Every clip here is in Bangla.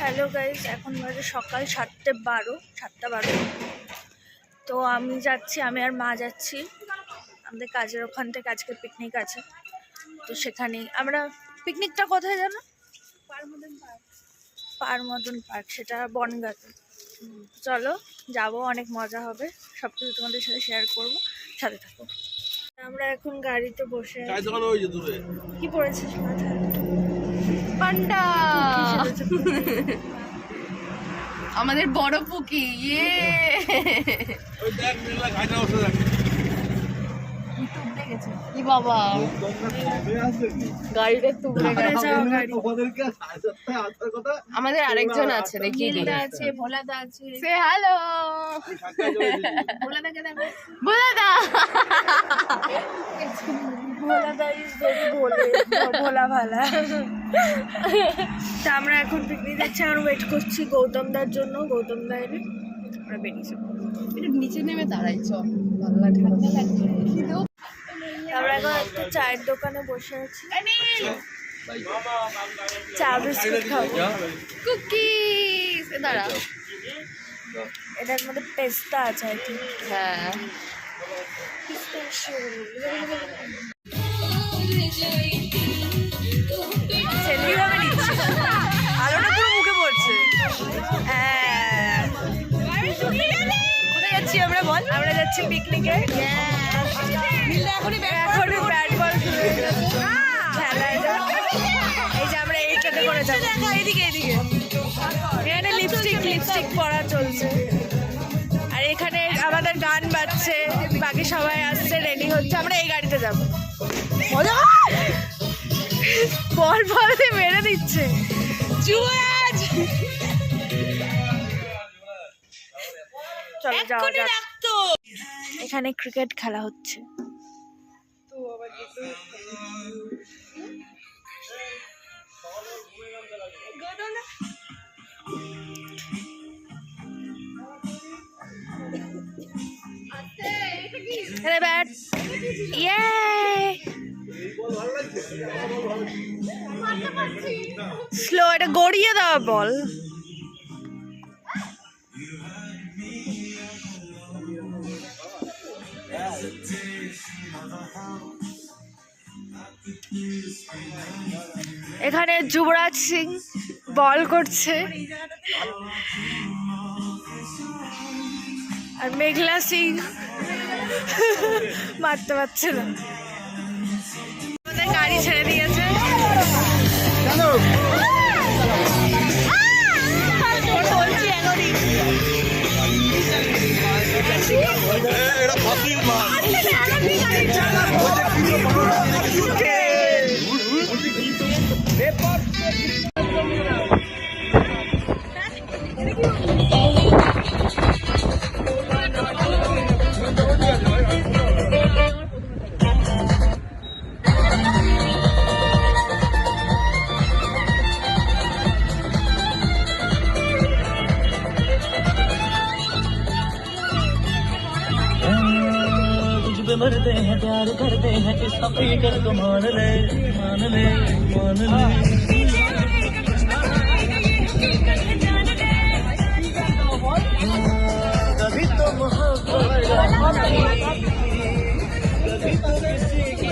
হ্যালো গাইস, এখন বাজে সকাল 7:12। তো আমি যাচ্ছি, আমি আর মা যাচ্ছি আমাদের কাজের ওখান থেকে। আজকে পিকনিক আছে, তো সেখানেই আমরা। পিকনিকটা কোথায় জানো? পারমদন পার্ক, সেটা বনগাঁতে। চলো যাবো, অনেক মজা হবে, সব কিছু তোমাদের সাথে শেয়ার করবো, সাথে থাকো। আমরা এখন গাড়িতে বসে আছি। কি পড়েছিস মাথায়? পান্ডা আমাদের বড় পুকি। ইয়ে কি বাবা, গাড়িটা তুলে গেছে। আমাদের আরেকজন আছে, দেখি আছে, ভোলাদা আছে। সে হ্যালো ভোলাদাকে দেখো। ভোলাদা ভোলাদা ইজ ভেরি ভোলা ভালা। তা আমরা এখন পিকনিক যাচ্ছি, আর ওয়েট করছি গৌতমদার জন্য। গৌতম দা এলে আমরা বেরিয়েছি। একটু নিচে নেমে দাঁড়াই, চ ভালো ঠান্ডা লাগছে। আমরা এখন একটা চায়ের দোকানে বসে আছি, চা বিস্কুট খাবো। কুকিজ দাঁড়া, এটার মধ্যে পেস্তা আছে আর কি। হ্যাঁ কিভাবে নিচ্ছি, আলোটা পুরো মুখে পড়ছে। হ্যাঁ, কোথায় যাচ্ছি আমরা বল? আমরা যাচ্ছি পিকনিকে। এখনই ব্যাট বল শুরু হয়ে গেছে, খেলা। এই যে আমরা এইটাতে করে যাবো, এইদিকে এখানে লিপস্টিক পরা চলছে, আর এখানে আমাদের গান বাজছে, বাকি সবাই আসছে, রেডি হচ্ছে। আমরা এই গাড়িতে যাবো। মজা বল মেরে দিচ্ছে। চলো যাওয়া যাক। এখানে ক্রিকেট খেলা হচ্ছে। ব্যাট ইয়ে স্লো, এটা গড়িয়ে দেওয়া বল। এখানে যুবরাজ সিং বল করছে, আর মেঘলা সিং মারতে পারছে না। আমাদের গাড়ি ছেড়ে দিয়েছে। मरते हैं प्यार करते हैं, इस हकीकत को मान ले। कभी तो मोहब्बत, कभी तो किसी की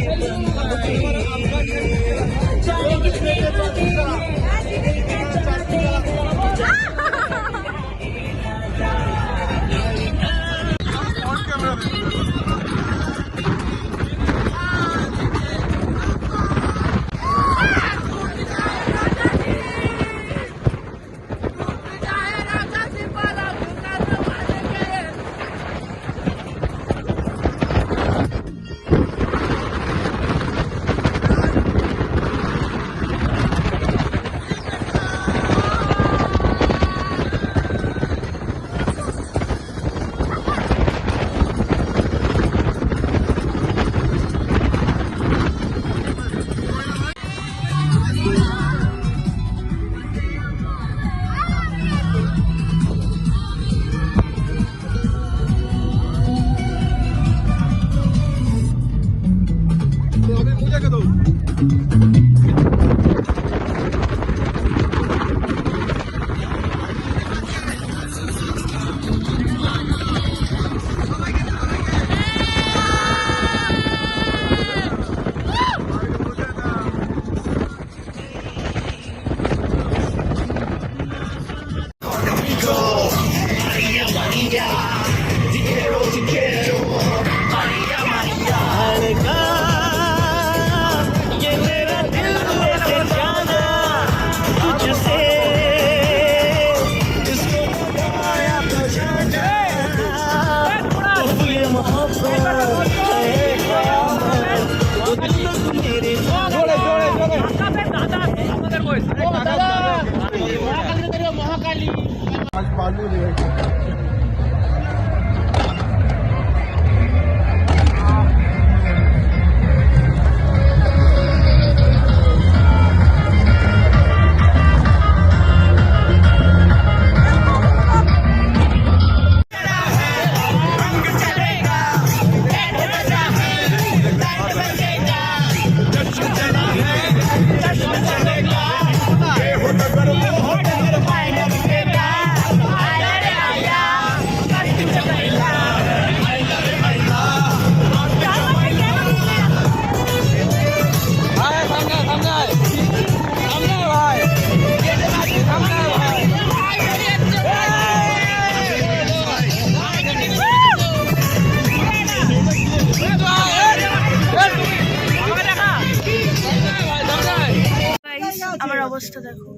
আমার অবস্থা দেখো,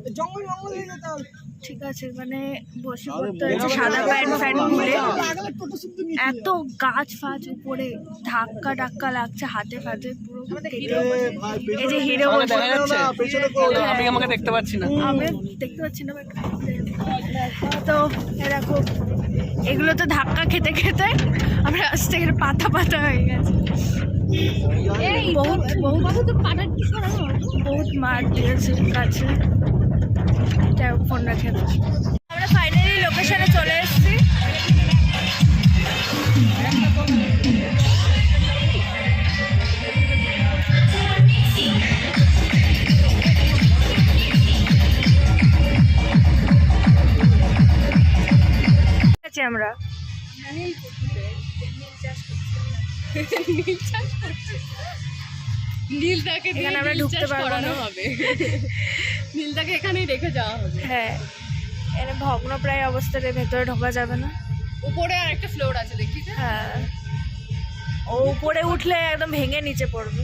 ঠিক আছে মানে বসে পড়তে হয়েছে সাদা প্যান্ট ফ্যান্ট খুলে। এত গাছ ফাছ উপরে, ধাক্কা টাক্কা লাগছে হাতে ফাতে, পুরো কেটে। এই যে হিরো আমি আমাকে দেখতে পাচ্ছি না, আমি দেখতে পাচ্ছি না। তো এরকম এগুলো তো ধাক্কা খেতে খেতে আমরা আস্তে করে পাতা পাতা হয়ে গেছে। বহুত মার দিয়েছে কাছে। ফোন রাখে আমরা ফাইনালি লোকেশনে চলে এসেছি। আমরা নীলদাকে এখানে আমরা ঢুকতে পারবো না, হবে নীলদাকে এখানেই রেখে যাওয়া হবে। হ্যাঁ, এর ভগ্ন প্রায় অবস্থাতে ভেতরে ঢোকা যাবে না। উপরে আর একটা ফ্লোর আছে দেখি। হ্যাঁ, ও উপরে উঠলে একদম ভেঙে নিচে পড়বে।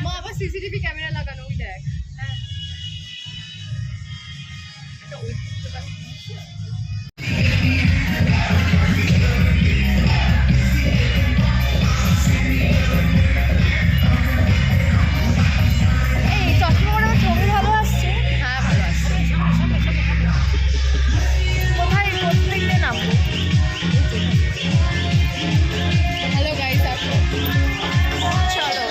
মা আবার সিসিটিভি ক্যামেরা লাগানো, ওই দেখ। এই চশমাটা ছবি ভালো আসছে। হ্যাঁ ভালো আছে। কোথায় প্রত্যেকদিন নামবো? হ্যালো গাইস, আসো চলো।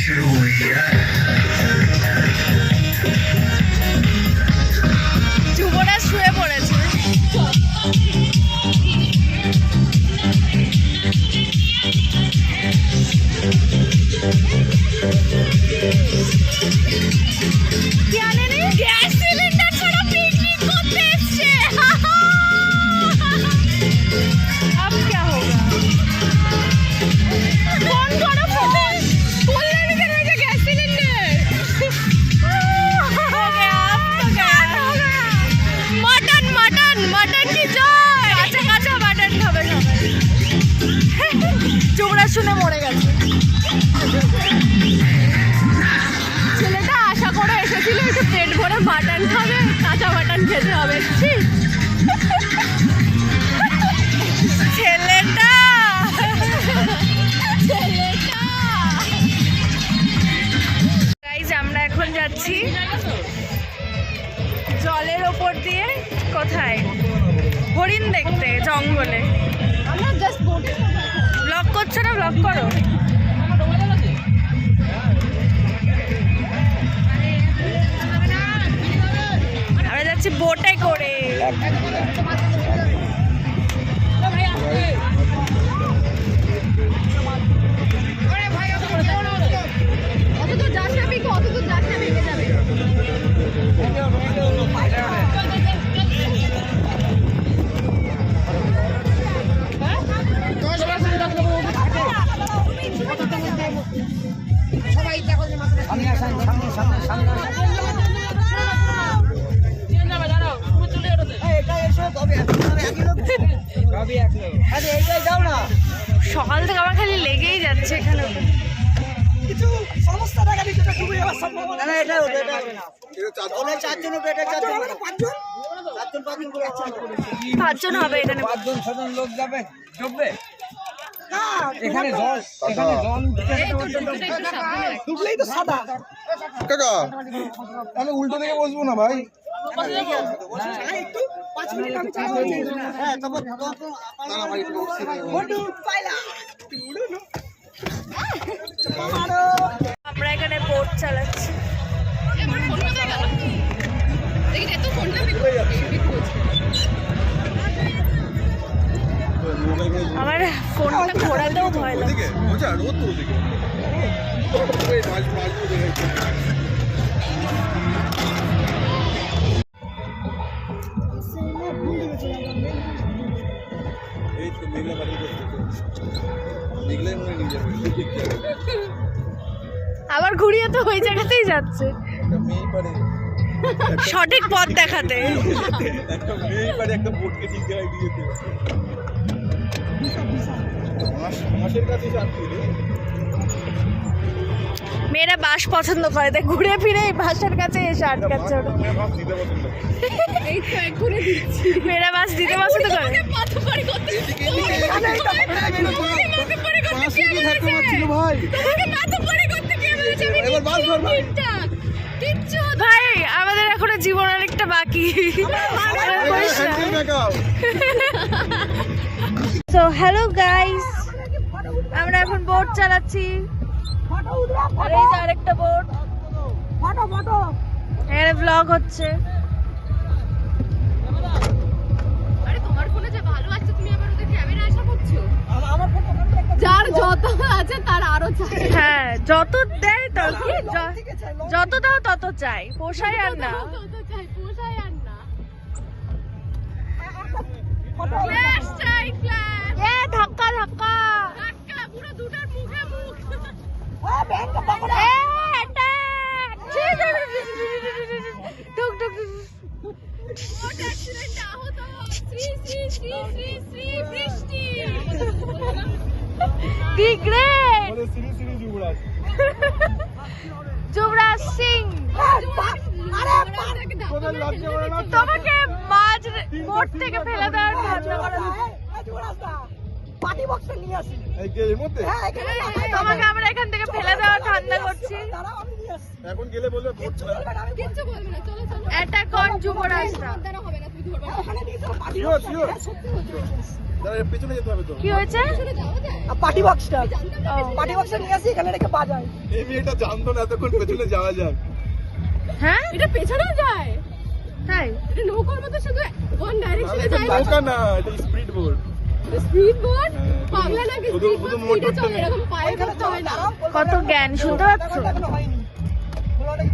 शुरू हुई है। যুবরা শুয়ে পড়েছে। গ্যাস সিলিন্ডার ছাড়া পিকনিক করতে এসছে। अब क्या होगा? कौन करो फुटेज बोलने भी करेगा गैस सिलेंडर। हो गया, अब तो गया। मटन मटन मटन की जय। কাঁচা কাঁচা মটন খাবে সবাই। চোখরা শুনে মরে গেছে। ছেলেটা আশা করে এসেছিল একটু পেট ভরে মাটন খাবে, কাঁচা মাটন খেতে হবে। ছেলেটা গাইজ, আমরা এখন যাচ্ছি জলের ওপর দিয়ে। কোথায়? হরিণ দেখতে জঙ্গলে। ব্লগ করছো না? ব্লগ করো। আমরা যাচ্ছি বোটে করে। সবাই সকাল থেকে আমার খালি লেগেই যাচ্ছে এখানে। পাঁচজন হবে এখানে। লোক যাবে ডুববে এখানে জল ডুবলেই তো সাদা কাকা, আমি উল্টো দিকে বসবো না ভাই। আমরা এখানে বোট চালাচ্ছি। আমার ফোনটা ঘোরাতেও ভয় লাগছে। আবার ঘুরিয়ে তো ওই জায়গাতেই যাচ্ছে সঠিক পথ দেখাতে। মেয়েরা বাস পছন্দ করে, তাই ঘুরে ফিরে এই বাসের কাছে এসে আটকাচ্ছে। মেয়েরা বাস দিতে পছন্দ করে। ভাই আমাদের এখনো জীবন অনেকটা বাকি। সো হ্যালো গাইস, আমরা এখন বোট চালাচ্ছি। আর এই যে আরেকটা বোট, এখানে ব্লগ হচ্ছে। যার যত আছে তার আরো চাই। হ্যাঁ, যত দেয় তত, যত দাও তত চাই, পোষায় আর না। ধাক্কা ধাক্কা The great যুবরাজ সিং। তোমাকে মাঝ বোট থেকে ফেলে দেওয়ার ধান্দা করা হচ্ছে। তোমাকে আমরা এখান থেকে ফেলে দেওয়ার ধান্দা করছি। এখন গেলে বলবে বোট চালাবে না, কিচ্ছু বলবে না, চলো চলো। এটা কোন যুবরাজটা? হবে না, তুমি ধরবে না। শিওর শিওর, দাঁড়া পেছনে যেতে হবে তো। কি হয়েছে? পার্টি বক্সটা, পার্টি বক্সটা নিয়ে আসি, এখানে রেখে বাজাই। এই মেয়েটা জানতো না এতক্ষণ পেছনে যাওয়া যায়। হ্যাঁ, এটা পেছনেও যায় তাই এটা নৌকার মতো শুধু ওয়ান ডাইরেকশনে যায়। নৌকা না, এটা স্পিড বোট। স্পিড বোট পাগলা নাকি? শুধু শুধু মোটর চলে এরকম পায়ে করতে হয় না। কত জ্ঞান, শুনতে পাচ্ছ?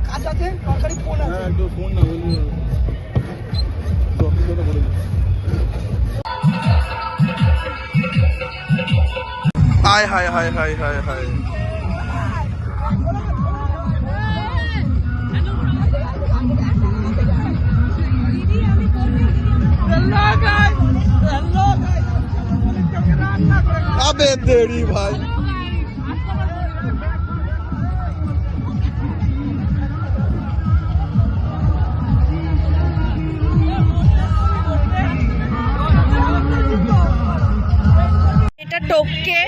কাজ আছে, সরকারি ফোন আছে। হ্যাঁ, একটু ফোন না বলি ডকুমেন্টটা বলে দিই। High high high high high high. আবে দেরি ভাই। এটা টপকে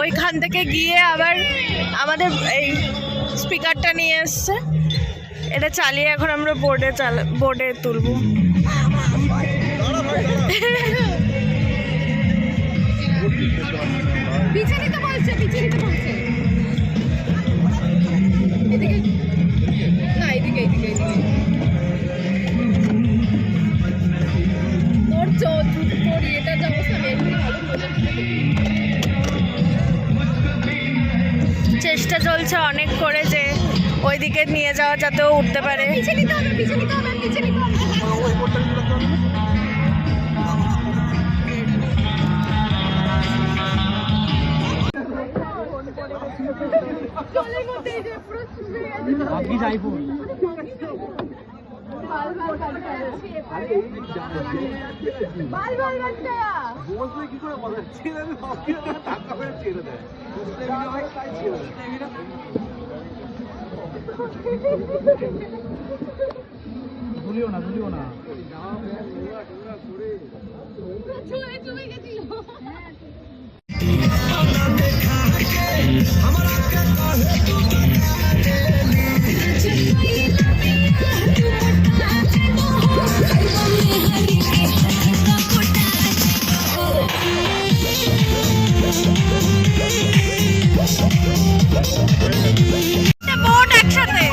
ওইখান থেকে গিয়ে আবার আমাদের এই স্পিকারটা নিয়ে এসছে। এটা চালিয়ে এখন আমরা বোর্ডে তুলবো। পিছে নিতে বলছে, পিছে নিতে বলছে। এদিকে না, এদিকে এদিকে এদিকে। তোর এটা যে অবস্থা, মেয়েগুলো ভালো করে চেষ্টা চলছে অনেক করে যে ওইদিকে নিয়ে যাওয়া যাতে ও উঠতে পারে। পিছে নিতে হবে, পিছে নিতে হবে, পিছে নিতে হবে। বসলে কি করে বলে ছেড়ে দে টাকা করে ছেড়ে দেয় ভুলিও না বোট একসাথে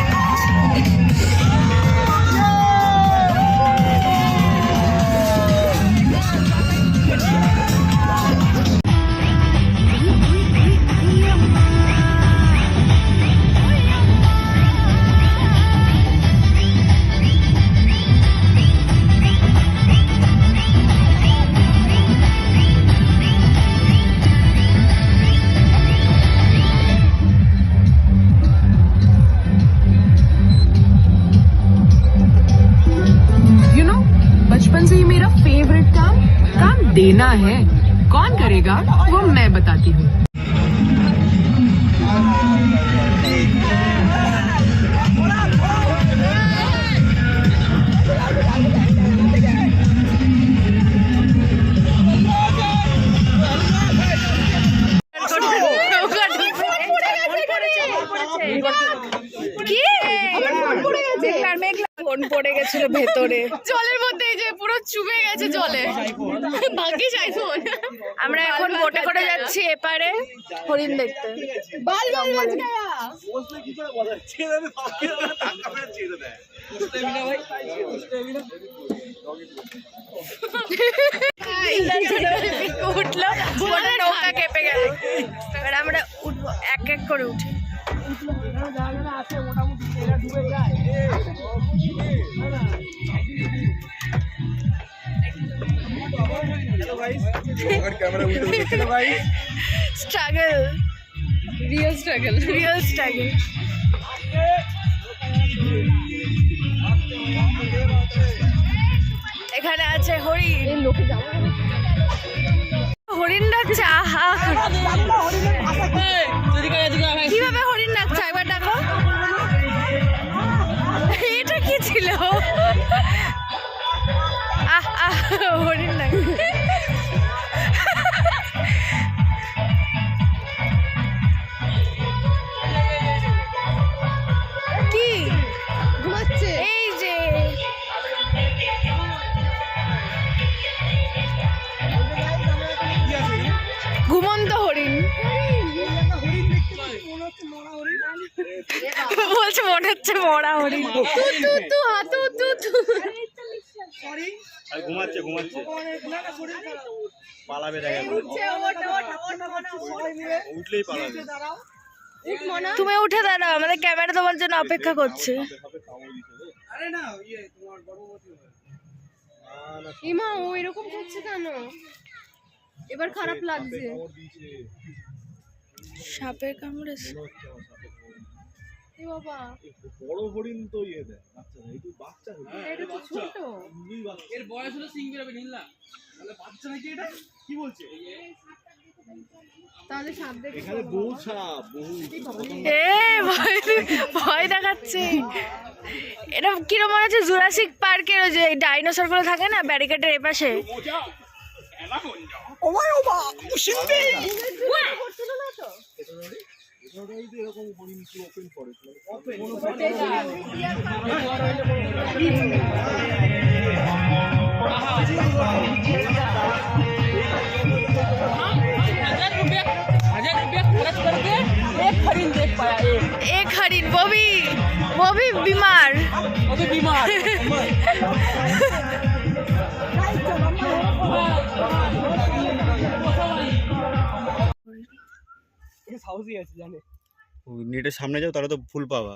You know, बचपन से ही मेरा फेवरेट काम देना है. कौन करेगा वो मैं बताती हूँ. কি ফোন পড়ে গেছিল ভেতরে জলের মধ্যে এই যে পুরো চুবে গেছে জলে. ভাগ্যিস আইফোন. আমরা এখন বোটে করে যাচ্ছি এপারে হরিণ দেখতে বসলে কি করে বলে ছেড়ে দে টাকা করে ছেড়ে দেয় উঠলো বোটে নৌকা কেঁপে গেল এবার আমরা উঠবো এক এক করে উঠে স্ট্রাগল রিয়েল স্ট্রাগল. এখানে আছে হরিণ হরিণ ডাকছে আহা কিভাবে হরিণ ডাকছে একবার ডাকো এটা কি ছিল আহ আহ হরিণ ডাকছে কি ঘুমাচ্ছে. এই যে ঘুমন্ত হরিণ বলছে মনে হচ্ছে মরা হরিণ ঘুমাচ্ছে পালাবে দেখা উঠলেই পালাবে তুমি উঠে দাঁড়াও আমাদের ক্যামেরা তোমার জন্য অপেক্ষা করছে ইমা ও এরকম করছে কেন? এবার খারাপ লাগছে. সাপের কামড়েছে এ বাবা বড় হরিণ তো ইয়ে দেয় বাচ্চা এটা তো ছোট. এর বয়স হলো সিং বেরোবে নীলা তাহলে বাচ্চা নাকি এটা কি বলছে তাহলে সাপ দেখে এখানে বহু ছাপ ভয় দেখাচ্ছে এটা কিরম মনে হচ্ছে জুরাসিক পার্কের যে ডাইনোসর গুলো থাকে না ব্যারিকেডের এপাশে এরকম হরিণ কি ওপেন করে एक हरिण वो भी बीमार নেটের সামনে যাও তারা তো ফুল পাবা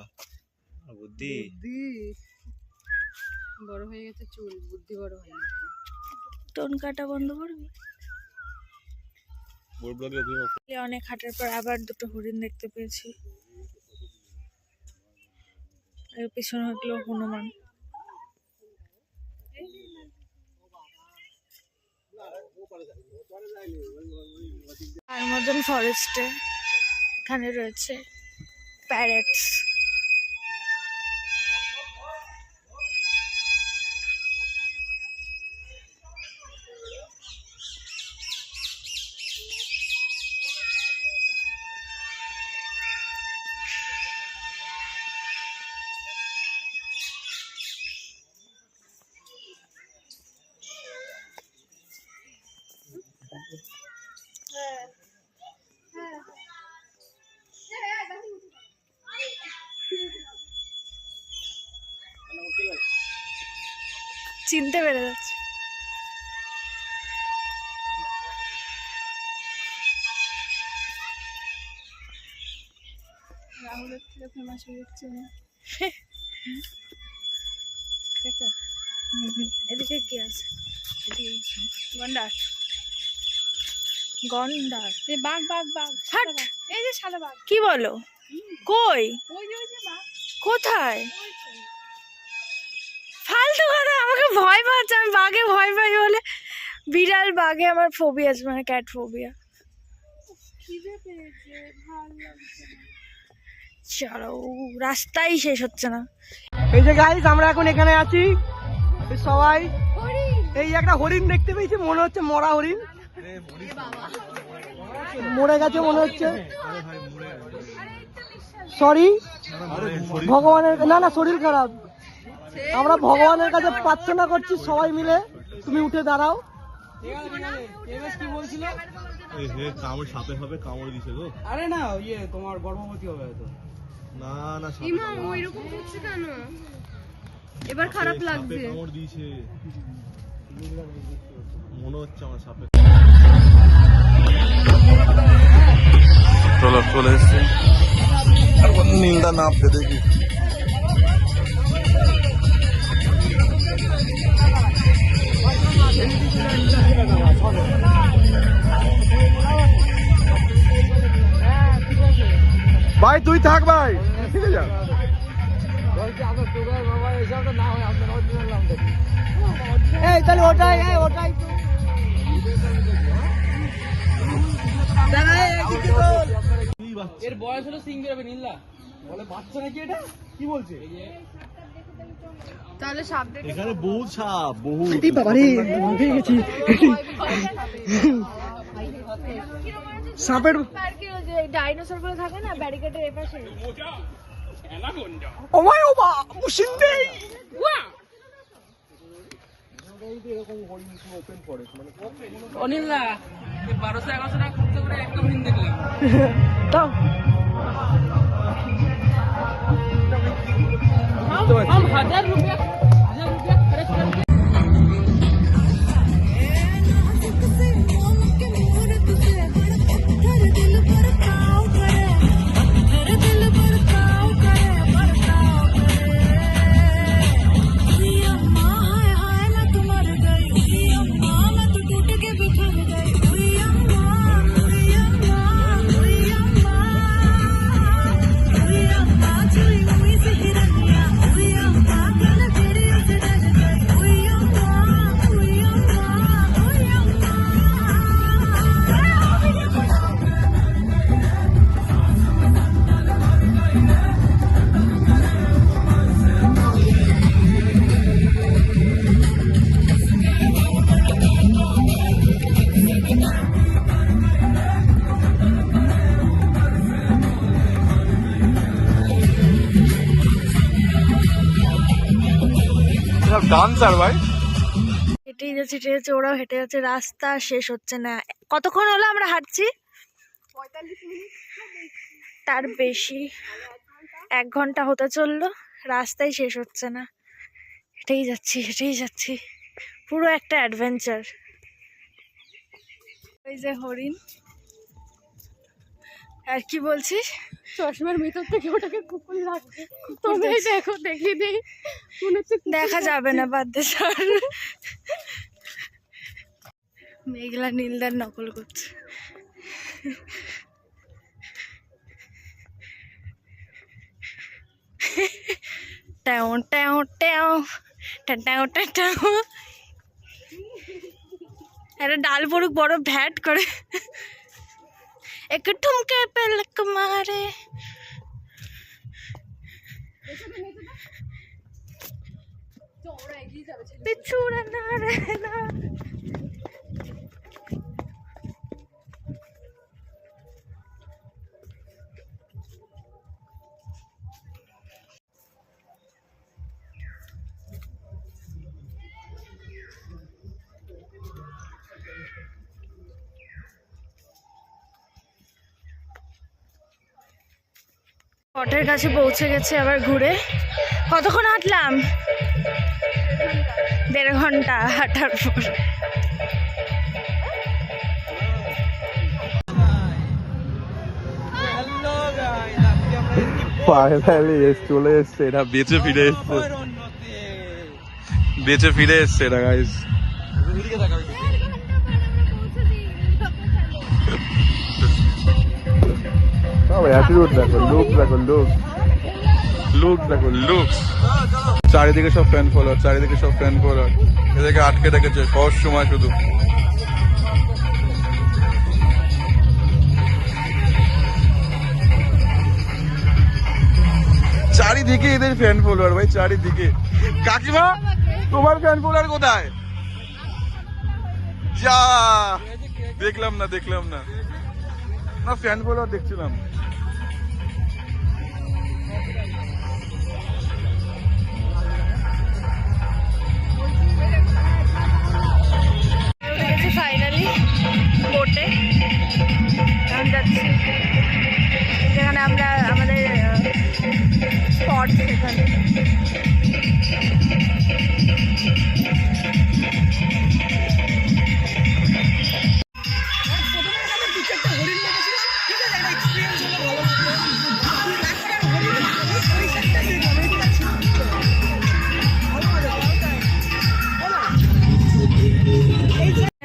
বুদ্ধি বড় হয়ে গেছে চুল, বুদ্ধি বড় হয়নি. টোন কাটা বন্ধ করবি ওর ব্লগে অভিনয় অনেক হাঁটার পর আবার দুটো হরিণ দেখতে পেয়েছি। এর পিছনে হলো হনুমান। আমাজন ফরেস্টে এখানে রয়েছে প্যারেটস। চিনতে পেরে যাচ্ছে। রাহুলের থেকে ফেমাস হয়ে যাচ্ছে না। এদিকে কি আছে? গন্ডার গন্ডার বাঘ বাঘ বাঘ এই যে সাদা বাঘ। কি বলো? কই? কোথায়? ফালতু কথা, আমাকে ভয় পাচ্ছে। আমি বাঘে ভয় পাই বলে। বিড়াল বাঘে আমার ফোবিয়া আছে, মানে ক্যাট ফোবিয়া। চলো, রাস্তাই শেষ হচ্ছে না। এই যে গাইস আমরা এখন এখানে আছি সবাই। এই একটা হরিণ দেখতে পেয়েছি, মনে হচ্ছে মরা হরিণ, মরে গেছে মনে হচ্ছে। সরি ভগবানের, না না শরীর খারাপ। আমরা ভগবানের কাছে প্রার্থনা করছি সবাই মিলে, তুমি উঠে দাঁড়াও। কি বলছিল? কামড় সাপে হবে, কামড় দিছে গো। আরে না ইয়ে তোমার গর্ভবতী হবে হয়তো। না না ওইরকম করছে কেন? এবার খারাপ লাগছে। কামড় দিয়েছে মনে হচ্ছে আমার সাপে। চলে এসছে নীলদা নামতে দেখি। ভাই তুই থাক ভাই, ঠিক আছে। এই তাহলে ওটাই ওটাই এর বয়স হলো সিং বেরোবে নীলা। বলে বাচ্চা নাকি এটা? কি বলছে? তাহলে সাপ এখানে বহু সাপ, বহু। বাবারে পেয়ে গেছি সাপের। ডাইনোসর গুলো থাকে না ব্যারিকেডের এপাশে। ও মাই ও বা মুশিন্দে অনিল্লা 1200-1100 টাকা খরচ করে একটা হরিণ দেখলাম। দাও हम 1000 रुपया खर्च करके ডান্সার ভাই। হেঁটেই যাচ্ছে, ওরাও হেঁটে যাচ্ছে, রাস্তা শেষ হচ্ছে না। কতক্ষণ হলো আমরা হাঁটছি? 45 মিনিট তার বেশি, 1 ঘন্টা হতে চললো, রাস্তাই শেষ হচ্ছে না। হেঁটেই যাচ্ছি, পুরো একটা অ্যাডভেঞ্চার। এই যে হরিণ। আর কি বলছিস? চশমার ভিতর থেকে ওটাকে কুকুর লাগছে। তুমি দেখো, দেখিয়ে দিই, মনে হচ্ছে দেখা যাবে না, বাদ দে সর। মেঘলা নীলদার নকল করছে। ট্যাও ট্যাও ট্যাও ট্যাও ট্যাও। একটা ডাল পড়ুক বড় ভ্যাট করে, এক ঠুমকে পেলক মারে। পিছুড়ে না রে না। স্পটের কাছে পৌঁছে গেছে আবার ঘুরে। কতক্ষণ হাঁটলাম? 1.5 ঘন্টা হাঁটার পর। ফাইনালি চলে এসছে এটা, বেঁচে ফিরে এসছে, বেঁচে ফিরে এসছে এটা গাইস। অ্যাটিটিউড দেখো, লুক দেখো, লুক দেখো, লুক। চারিদিকে সব ফ্যান ফলোয়ার, চারিদিকে সব ফ্যান ফলোয়ার, এদেরকে আটকে রেখেছে সব সময় শুধু। চারিদিকে এদের ফ্যান ফলোয়ার ভাই, চারিদিকে। কাকিমা তোমার ফ্যান ফলোয়ার কোথায়? যা দেখলাম না, দেখলাম না, না ফ্যান ফলোয়ার দেখছিলাম। ফাইনালি বোটে এখন যাচ্ছি যেখানে আমরা আমাদের স্পট, সেখানে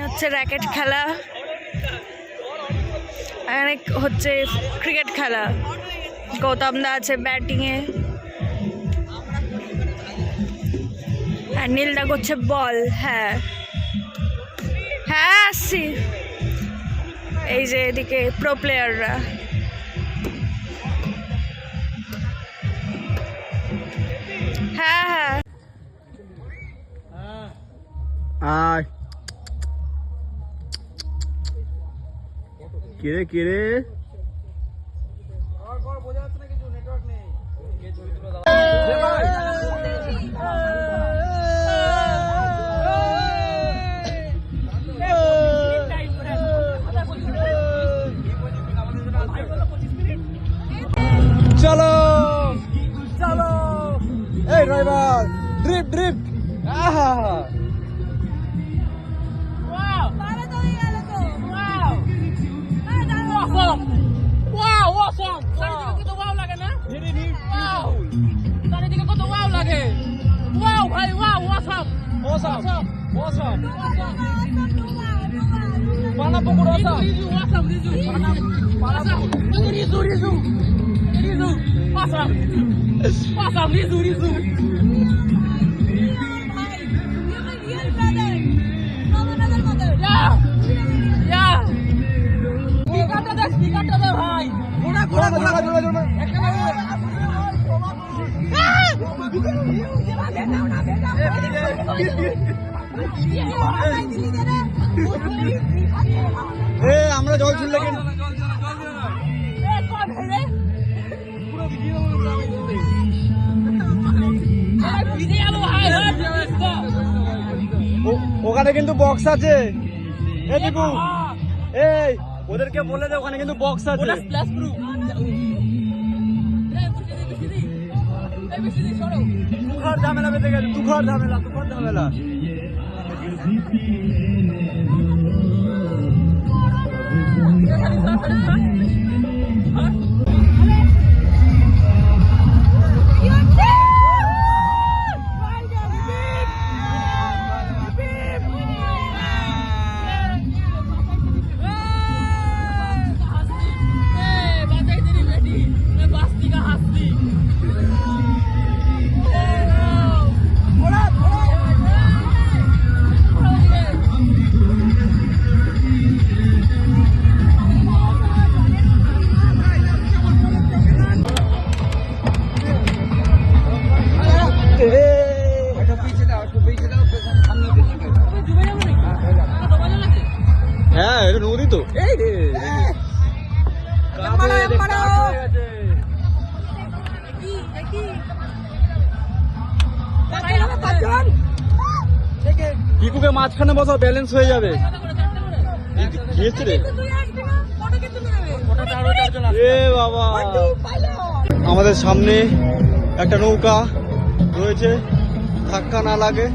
হচ্ছে র্যাকেট খেলা, এখানে হচ্ছে ক্রিকেট খেলা। গৌতম দা আছে ব্যাটিংয়ে, আর নীলদা করছে বল। হ্যাঁ হ্যাঁ আসছি। এই যে এদিকে প্রো প্লেয়াররা। হ্যাঁ হ্যাঁ আয় কিরে কিরে চলো চলো, এই ড্রাইভার ড্রিপ ড্রিপ। আহা আমরা জল ছিল কেন? ওখানে কিন্তু বক্স আছে। এই দেখো, এই ওদেরকে বলে দে ওখানে কিন্তু বক্স আছে। তুখার ঝামেলা বেঁধে গেছে, তুখার ঝামেলা, তুখার ঝামেলা। হ্যাঁ এটা নদী তো পিকুকে মাঝখানে বসাও, ব্যালেন্স হয়ে যাবে। কি হচ্ছে রে? এ বাবা, আমাদের সামনে একটা নৌকা রয়েছে, ধাক্কা না লাগে।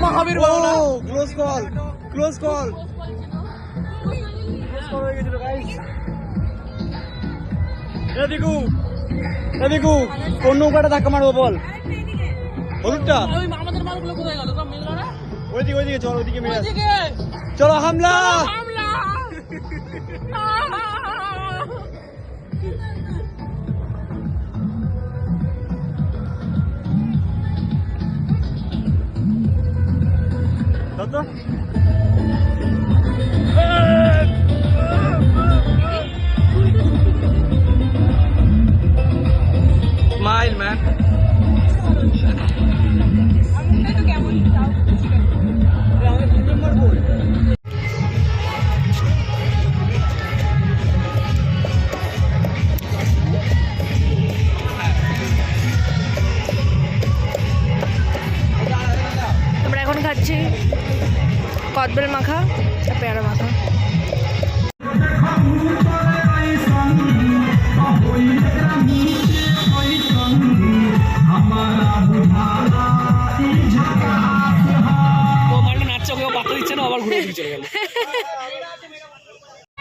মহাবীর ক্লোজ কল, ক্লোজ কল। এদিকু এদিকু কোন নৌকাটা ধাক্কা মারবো বল? হলুদটা? ওইদিকে ওইদিকে চল, ওইদিকে মেরে চলো। হামলা! Smile, man. আমরা এখন খাচ্ছি কদবেল মাখা আর পেয়ারা মাখা।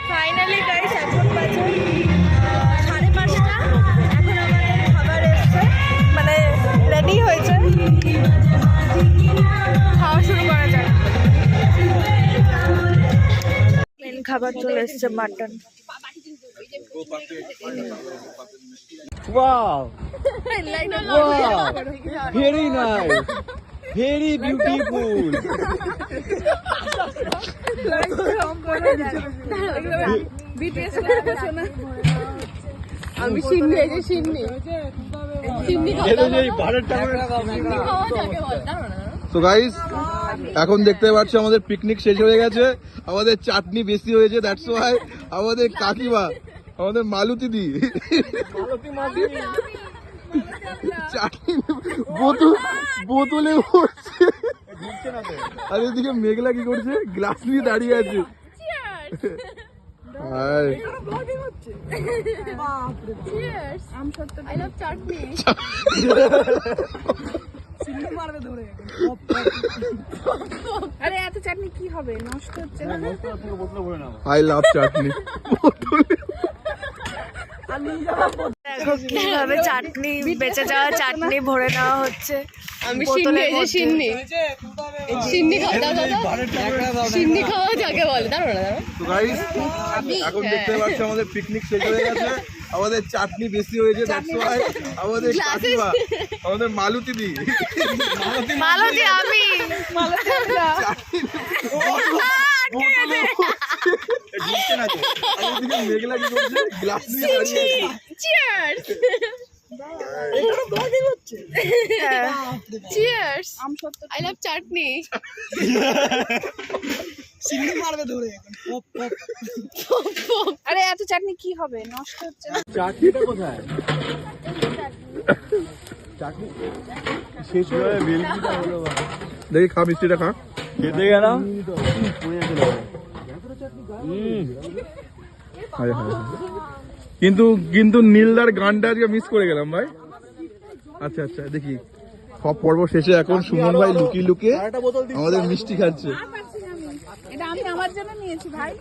ফাইনালি গাইস এখন বাজে 5:30। এখন আমাদের খাবার এসছে, মানে রেডি হয়েছে, খাওয়া শুরু করা যায়। মেন খাবার চলে এসছে, mutton. Wow! Wow! Very nice. Very beautiful. আমি সিন্নি, এই যে সিন্নি তো গাইস এখন দেখতে পাচ্ছি আমাদের পিকনিক শেষ হয়ে গেছে, আমাদের চাটনি বেশি হয়েছে, দ্যাটস ওয়াই আমাদের কাকিমা, আমাদের মালতী দি চাটনি বোতলে ভরছে। আর এদিকে মেঘলা কি করছে, গ্লাস নিয়ে দাঁড়িয়ে আছে। আরে এত চাটনি কি হবে, নষ্ট হচ্ছে না? আই লাভ চাটনি। দেখো কিভাবে চাটনি, বেঁচে যাওয়া চাটনি ভরে নেওয়া হচ্ছে। আমি সিন্নি, এই যে সিন্নি, সিন্নি খাওয়া, দাদা সিন্নি খাওয়া যাকে বলে। দাঁড়ো না, তো গাইস এখন দেখতে পাচ্ছি আমাদের পিকনিক শেষ হয়ে গেছে, আমাদের চাটনি বেশি হয়েছে, দ্যাটস ওয়াই আমাদের কাকিমা, আমাদের মালতী দি, মালতী আমি মেঘলা কি করছে, গ্লাস নিয়ে দাঁড়িয়ে আছে। চিয়ার্স চিয়ার্স, আই লাভ চাটনি। আরে এত চাটনি কি হবে, নষ্ট হচ্ছে না? চাটনিটা কোথায়? চাটনি শেষ হয়ে বেলকিটা হলো। দেখি খা, মিষ্টিটা খা। খেতে গেলাম, কিন্তু নীলদার গানটা আজকে মিস করে গেলাম ভাই। আচ্ছা আচ্ছা, দেখি সব পর্ব শেষে এখন সুমন ভাই লুকিয়ে লুকিয়ে আমাদের মিষ্টি খাচ্ছে। এটা আমি আমার জন্য নিয়েছি ভাই,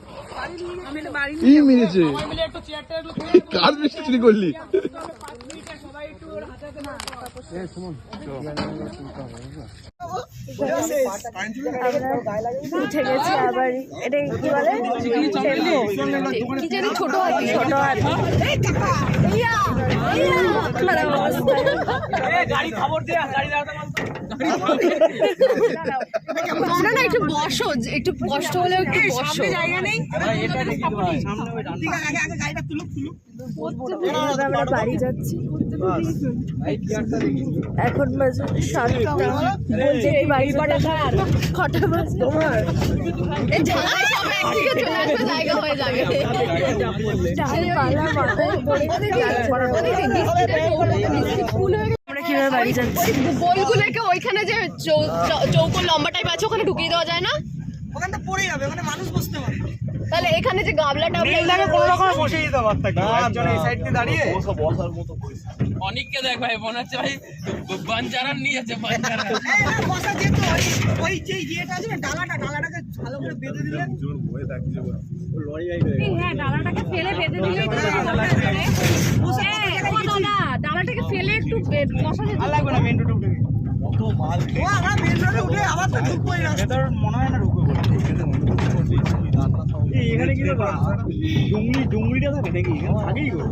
কি মিলেছে? কার মিষ্টি চুরি করলি? উঠে গেছি আবার। এটা কি বলে? কি জানি, ছোট হাতি। ছোট হাতি। খারাপ অবস্থা। গাড়ি খবর দে, গাড়ি দাঁড়াতে তোমরা না একটু বসো, একটু কষ্ট হলেও একটু বসো। জায়গা নেই। আমরা বাড়ি যাচ্ছি। এখন বাজে 7টা। বলছে এই বাড়ি কটা বাজে? জায়গা হয়ে যাবে। আমরা কিভাবে বাড়ি যাচ্ছি? বলগুলোকে ওইখানে যে চৌকো লম্বা টাইপ আছে ওখানে ঢুকিয়ে দেওয়া যায় না? ওখানে তো পড়ে যাবে, ওখানে মানুষ বসতে পারে। তাহলে এখানে যে গাবলা টাবলা কোনো রকম বসে দিতে পারতাম, একজন এই সাইড দিয়ে দাঁড়িয়ে বসার মতো অনেককে দেখ ভাই, মনে হচ্ছে ভাই বাঞ্জারান নিয়ে যাচ্ছে। বাঞ্জারান বসা যেত। ওই যে ইয়েটা আছে না, ডালাটাকে ভালো করে বেঁধে দিলে। হ্যাঁ, ডালাটাকে ফেলে বেঁধে দিলেই তো ডালাটাকে ফেলে একটু বসা যেত। আর লাগবে না, মেন রোডে উঠে কত মাল। ও আমরা মেন রোডে উঠে আবার তো ঢুকবোই না। এটা মনে হয় না ঢুকবো বলে। এখানে কি ব্যাপার? ডুংরিটা থাকে নাকি? আগেই গো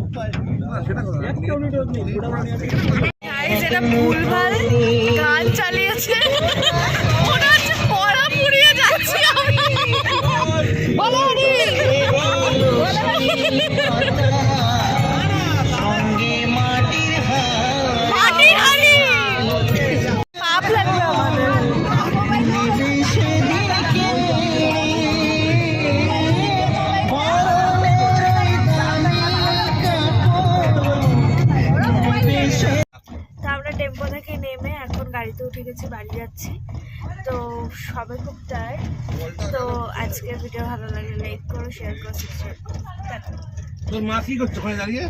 সেটা কথা। একটা মিনিট নেই, গাইস, এটা ভুলভাল গান চালিয়েছে। মনে হচ্ছে পড়া পুড়িয়ে যাচ্ছি আমরা। বলো নি। মাটির হাড়ি। পাপ লাগবে আমাদের। আমরা টেম্পো থেকে নেমে এখন গাড়িতে উঠে গেছি, বাড়ি যাচ্ছি। তো সবাই খুব টায়ার্ড। তো আজকের ভিডিও ভালো লাগলে লাইক করো, শেয়ার করো, সাবস্ক্রাইব করো। তোর মা কি করছো ওখানে দাঁড়িয়ে?